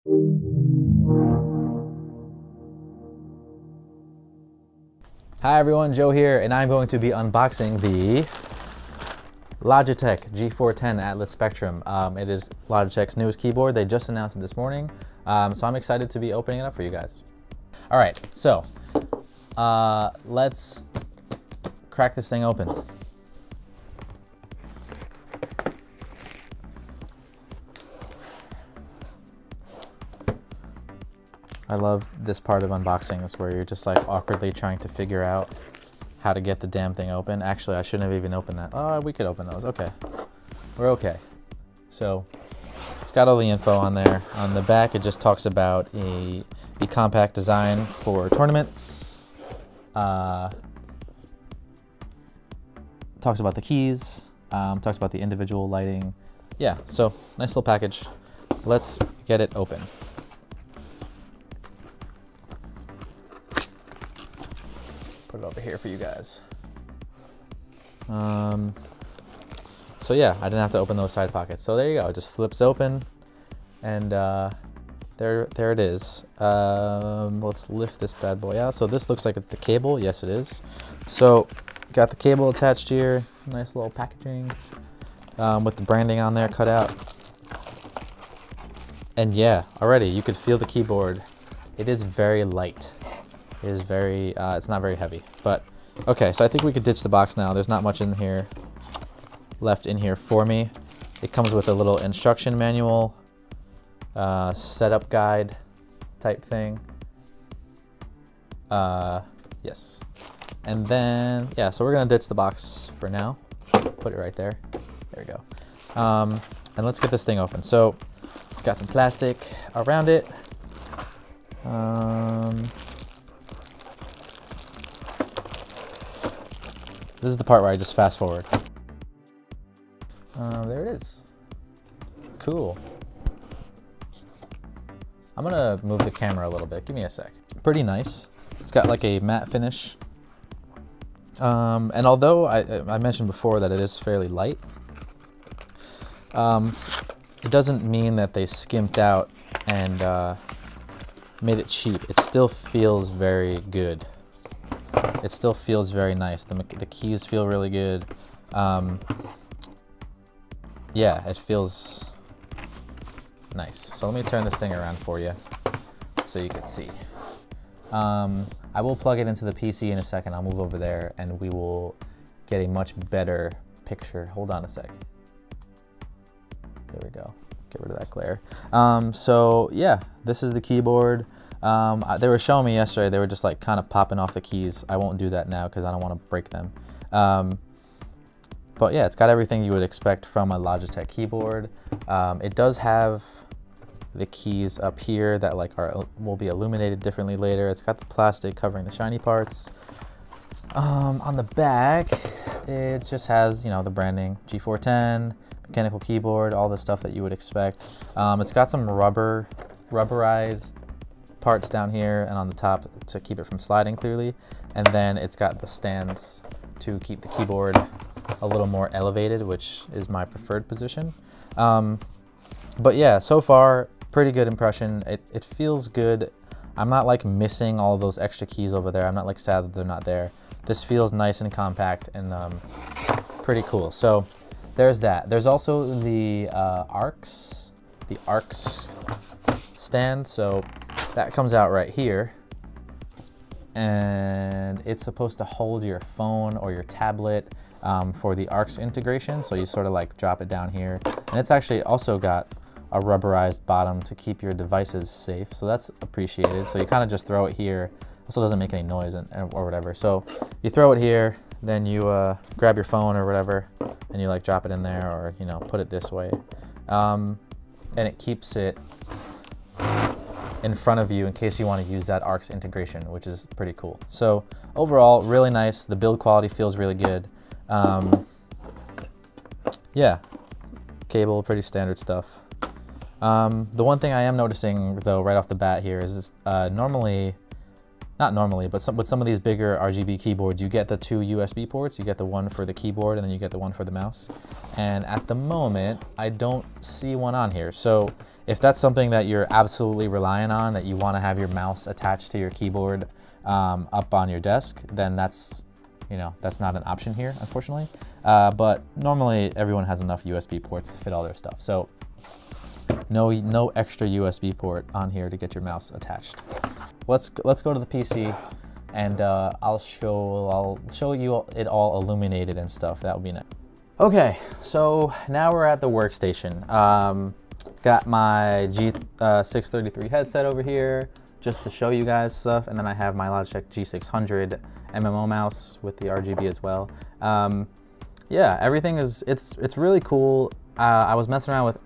Hi everyone, Joe here, and I'm going to be unboxing the Logitech G410 Atlas Spectrum. It is Logitech's newest keyboard. They just announced it this morning, so I'm excited to be opening it up for you guys. All right, so let's crack this thing open. I love this part of unboxing, is where you're just like awkwardly trying to figure out how to get the damn thing open. Actually, I shouldn't have even opened that. Oh, we could open those. Okay, we're okay. So it's got all the info on there. On the back, it just talks about a compact design for tournaments. Talks about the keys. Talks about the individual lighting. Yeah, so nice little package. Let's get it open. Put it over here for you guys. So yeah, I didn't have to open those side pockets. So there you go, it just flips open, and there it is. Let's lift this bad boy out. So this looks like it's the cable. Yes, it is. So got the cable attached here. Nice little packaging with the branding on there cut out. And yeah, already you could feel the keyboard. It is very light. It is very, it's not very heavy, but okay, so I think we could ditch the box now. There's not much in here, left in here for me. It comes with a little instruction manual, setup guide type thing. Yes. And then, yeah, so we're gonna ditch the box for now. Put it right there. There we go. And let's get this thing open. So it's got some plastic around it. This is the part where I just fast forward. There it is. Cool. I'm gonna move the camera a little bit. Give me a sec. Pretty nice. It's got like a matte finish. And although I mentioned before that it is fairly light, it doesn't mean that they skimped out and made it cheap. It still feels very good. It still feels very nice. The keys feel really good. Yeah, it feels nice. So let me turn this thing around for you so you can see. I will plug it into the PC in a second. I'll move over there and we will get a much better picture. Hold on a sec. There we go. Get rid of that glare. So yeah, this is the keyboard. They were showing me yesterday, they were just like kind of popping off the keys. I won't do that now because I don't want to break them. But yeah, it's got everything you would expect from a Logitech keyboard. It does have the keys up here that like will be illuminated differently later. It's got the plastic covering the shiny parts. On the back, it just has, you know, the branding, G410, mechanical keyboard, all the stuff that you would expect. It's got some rubberized parts down here and on the top to keep it from sliding clearly, and then it's got the stands to keep the keyboard a little more elevated, which is my preferred position. But yeah, so far pretty good impression. It feels good. I'm not like missing all those extra keys over there. I'm not like sad that they're not there. This feels nice and compact and pretty cool. So there's that. There's also the ARX stand. So that comes out right here, and it's supposed to hold your phone or your tablet for the ARX integration. So you sort of like drop it down here, and it's actually also got a rubberized bottom to keep your devices safe. So that's appreciated. So you kind of just throw it here. Also doesn't make any noise or whatever. So you throw it here, then you grab your phone or whatever, and you like drop it in there, or you know, put it this way, and it keeps it in front of you in case you want to use that ARX integration, which is pretty cool. So overall, really nice. The build quality feels really good. Yeah, cable, pretty standard stuff. The one thing I am noticing though right off the bat here is normally not normally, but with some of these bigger RGB keyboards, you get the 2 USB ports. You get the one for the keyboard and then you get the one for the mouse. And at the moment, I don't see one on here. So if that's something that you're absolutely relying on, that you want to have your mouse attached to your keyboard up on your desk, then that's, you know, that's not an option here, unfortunately. But normally everyone has enough USB ports to fit all their stuff. So no extra USB port on here to get your mouse attached. Let's go to the PC, and I'll show you it all illuminated and stuff. That would be nice. Okay, so now we're at the workstation. Got my G633 headset over here just to show you guys stuff, and then I have my Logitech G600 MMO mouse with the RGB as well. Yeah, everything is it's really cool. I was messing around with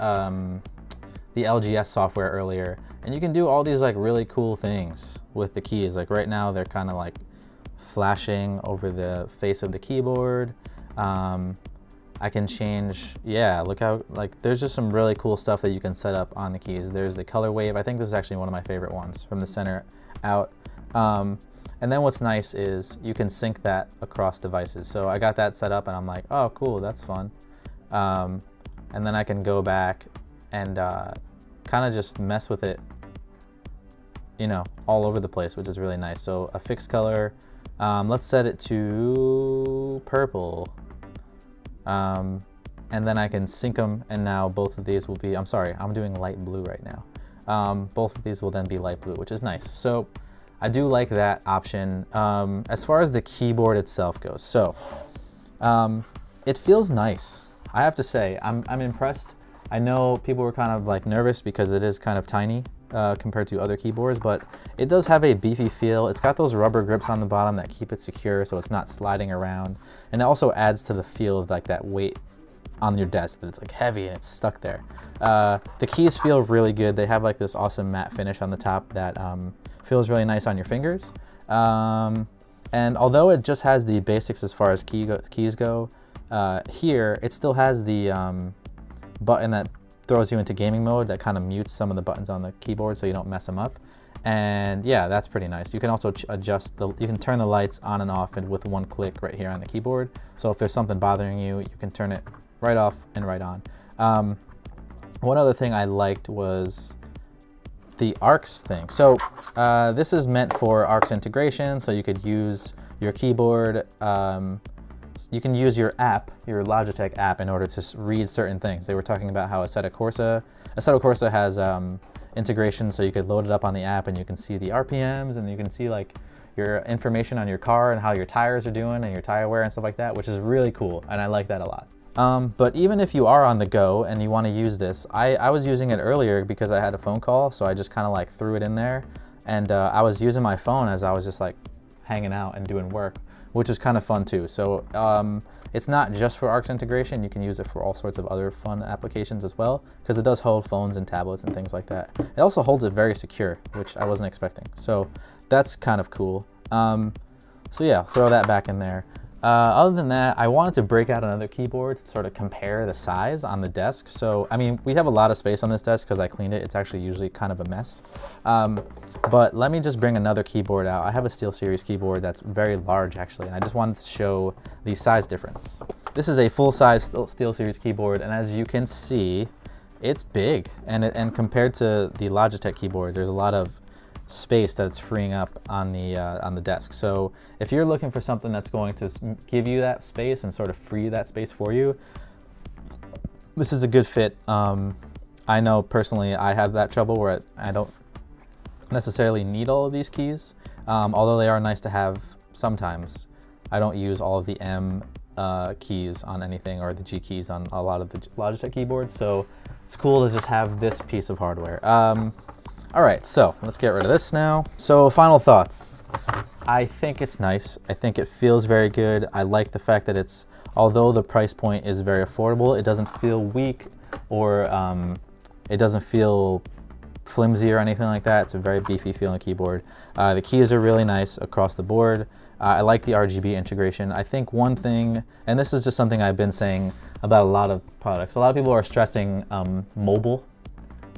the LGS software earlier, and you can do all these like really cool things with the keys. Like right now they're kind of like flashing over the face of the keyboard. I can change, yeah, look how, like, there's just some really cool stuff that you can set up on the keys. There's the color wave. I think this is actually one of my favorite ones, from the center out. And then what's nice is you can sync that across devices. So I got that set up and I'm like, oh, cool, that's fun. And then I can go back and kind of just mess with it, you know, all over the place, which is really nice. So a fixed color, let's set it to purple. And then I can sync them, and now both of these will be, I'm sorry, I'm doing light blue right now. Both of these will then be light blue, which is nice. So I do like that option. As far as the keyboard itself goes, so it feels nice. I have to say, I'm impressed. I know people were kind of like nervous because it is kind of tiny compared to other keyboards, but it does have a beefy feel. It's got those rubber grips on the bottom that keep it secure so it's not sliding around. And it also adds to the feel of like that weight on your desk, that it's like heavy and it's stuck there. The keys feel really good. They have like this awesome matte finish on the top that feels really nice on your fingers. And although it just has the basics as far as keys go, here it still has the button that throws you into gaming mode that kind of mutes some of the buttons on the keyboard so you don't mess them up. And yeah, that's pretty nice. You can also adjust you can turn the lights on and off and with one click right here on the keyboard. So if there's something bothering you, you can turn it right off and right on. One other thing I liked was the ARCs thing. So this is meant for ARCs integration, so you could use your keyboard, you can use your app, your Logitech app, in order to read certain things. They were talking about how Assetto Corsa has integration, so you could load it up on the app and you can see the RPMs and you can see like your information on your car and how your tires are doing and your tire wear and stuff like that, which is really cool, and I like that a lot. But even if you are on the go and you want to use this, I was using it earlier because I had a phone call, so I just kind of like threw it in there, and I was using my phone as I was just like hanging out and doing work, which was kind of fun too. So it's not just for ARCs integration. You can use it for all sorts of other fun applications as well, because it does hold phones and tablets and things like that. It also holds it very secure, which I wasn't expecting. So that's kind of cool. So yeah, throw that back in there. Other than that, I wanted to break out another keyboard to sort of compare the size on the desk. So, I mean, we have a lot of space on this desk because I cleaned it. It's actually usually kind of a mess. But let me just bring another keyboard out. I have a SteelSeries keyboard that's very large, actually, and I just wanted to show the size difference. This is a full-size SteelSeries keyboard, and as you can see, it's big. And compared to the Logitech keyboard, there's a lot of space that's freeing up on the desk. So if you're looking for something that's going to give you that space and sort of free that space for you, this is a good fit. I know personally I have that trouble where I don't necessarily need all of these keys, although they are nice to have sometimes. I don't use all of the M keys on anything, or the G keys on a lot of the Logitech keyboards, so it's cool to just have this piece of hardware. All right, so let's get rid of this now. So final thoughts. I think it's nice. I think it feels very good. I like the fact that it's, although the price point is very affordable, it doesn't feel weak or it doesn't feel flimsy or anything like that. It's a very beefy feeling keyboard. The keys are really nice across the board. I like the RGB integration. I think one thing, and this is just something I've been saying about a lot of products, a lot of people are stressing mobile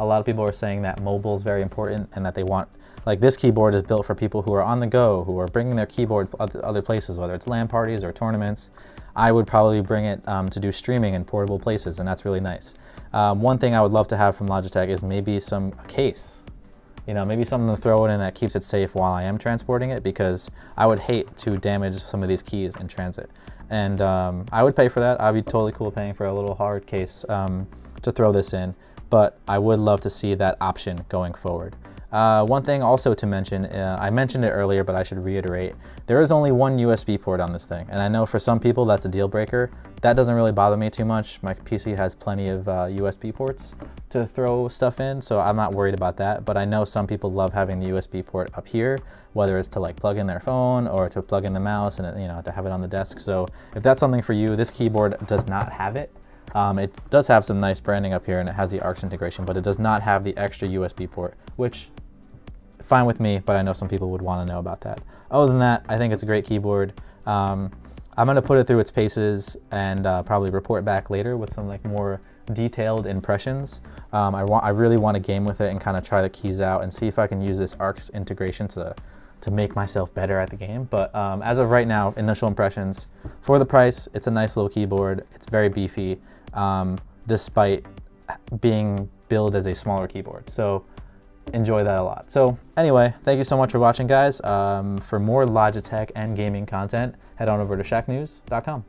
A lot of people are saying that mobile is very important and that they want, like, this keyboard is built for people who are on the go, who are bringing their keyboard other places, whether it's LAN parties or tournaments. I would probably bring it to do streaming in portable places, and that's really nice. One thing I would love to have from Logitech is maybe a case. You know, maybe something to throw it in that keeps it safe while I am transporting it, because I would hate to damage some of these keys in transit. And I would pay for that. I'd be totally cool paying for a little hard case to throw this in, but I would love to see that option going forward. One thing also to mention, I mentioned it earlier, but I should reiterate, there is only one USB port on this thing. And I know for some people that's a deal breaker. That doesn't really bother me too much. My PC has plenty of USB ports to throw stuff in, so I'm not worried about that. But I know some people love having the USB port up here, whether it's to like plug in their phone or to plug in the mouse and, you know, to have it on the desk. So if that's something for you, this keyboard does not have it. It does have some nice branding up here and it has the ARX integration, but it does not have the extra USB port, which fine with me, but I know some people would want to know about that. Other than that, I think it's a great keyboard. I'm going to put it through its paces and probably report back later with some like more detailed impressions. I really want to game with it and kind of try the keys out and see if I can use this ARX integration to make myself better at the game. But as of right now, initial impressions, for the price, it's a nice little keyboard. It's very beefy, despite being billed as a smaller keyboard. So enjoy that a lot. So anyway, thank you so much for watching, guys. For more Logitech and gaming content, head on over to shacknews.com.